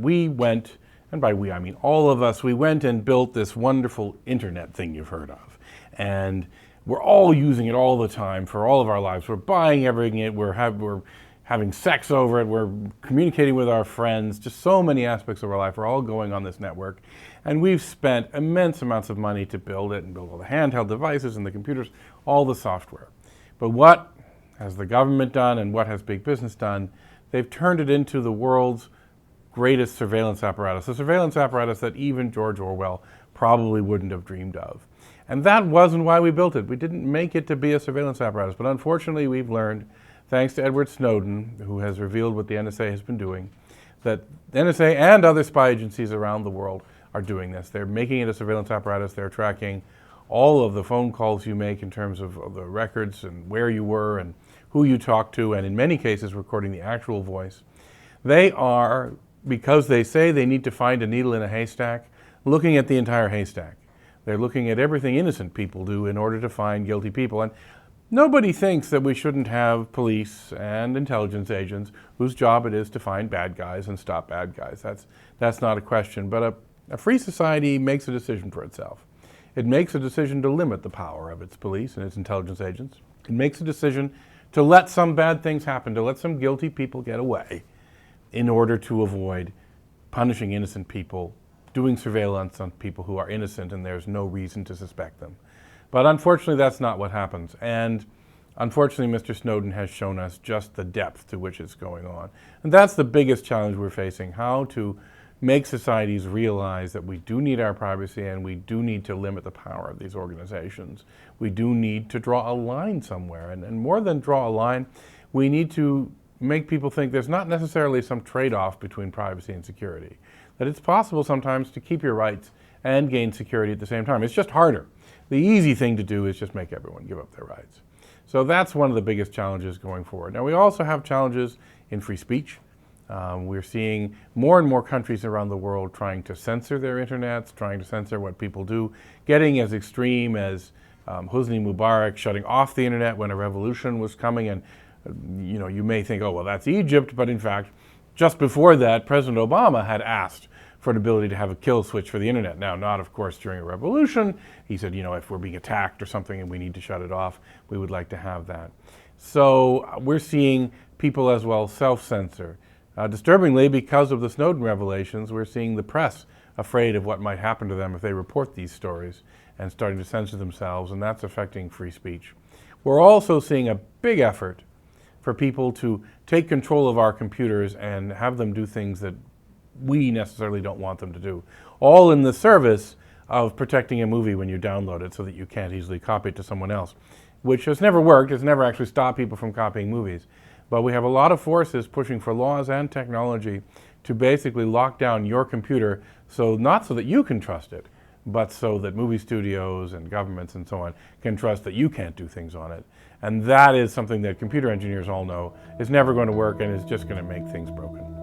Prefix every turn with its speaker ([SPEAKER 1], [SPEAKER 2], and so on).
[SPEAKER 1] We went, and by we I mean all of us, we went and built this wonderful internet thing you've heard of. And we're all using it all the time for all of our lives. We're buying everything, we're having sex over it, we're communicating with our friends, just so many aspects of our life are all going on this network. And we've spent immense amounts of money to build it and build all the handheld devices and the computers, all the software. But what has the government done and what has big business done? They've turned it into the world's greatest surveillance apparatus, a surveillance apparatus that even George Orwell probably wouldn't have dreamed of. And that wasn't why we built it. We didn't make it to be a surveillance apparatus, but unfortunately we've learned, thanks to Edward Snowden, who has revealed what the NSA has been doing, that the NSA and other spy agencies around the world are doing this. They're making it a surveillance apparatus. They're tracking all of the phone calls you make in terms of the records and where you were and who you talked to, and in many cases recording the actual voice. They are, because they say they need to find a needle in a haystack, looking at the entire haystack. They're looking at everything innocent people do in order to find guilty people. And nobody thinks that we shouldn't have police and intelligence agents whose job it is to find bad guys and stop bad guys. That's not a question. But a free society makes a decision for itself. It makes a decision to limit the power of its police and its intelligence agents. It makes a decision to let some bad things happen, to let some guilty people get away in order to avoid punishing innocent people, doing surveillance on people who are innocent and there's no reason to suspect them. But unfortunately, that's not what happens. And unfortunately, Mr. Snowden has shown us just the depth to which it's going on. And that's the biggest challenge we're facing, how to make societies realize that we do need our privacy and we do need to limit the power of these organizations. We do need to draw a line somewhere. And more than draw a line, we need to make people think there's not necessarily some trade-off between privacy and security. That it's possible sometimes to keep your rights and gain security at the same time. It's just harder. The easy thing to do is just make everyone give up their rights. So that's one of the biggest challenges going forward. Now we also have challenges in free speech. We're seeing more and more countries around the world trying to censor their internets, trying to censor what people do, getting as extreme as Hosni Mubarak shutting off the internet when a revolution was coming. And you may think, oh, well, that's Egypt, but in fact, just before that, President Obama had asked for an ability to have a kill switch for the internet. Now, not, of course, during a revolution. He said, if we're being attacked or something and we need to shut it off, we would like to have that. So we're seeing people as well self-censor. Disturbingly, because of the Snowden revelations, we're seeing the press afraid of what might happen to them if they report these stories and starting to censor themselves, and that's affecting free speech. We're also seeing a big effort for people to take control of our computers and have them do things that we necessarily don't want them to do, all in the service of protecting a movie when you download it so that you can't easily copy it to someone else, which has never worked. It's never actually stopped people from copying movies. But we have a lot of forces pushing for laws and technology to basically lock down your computer, so not so that you can trust it, but so that movie studios and governments and so on can trust that you can't do things on it. And that is something that computer engineers all know is never going to work and is just going to make things broken.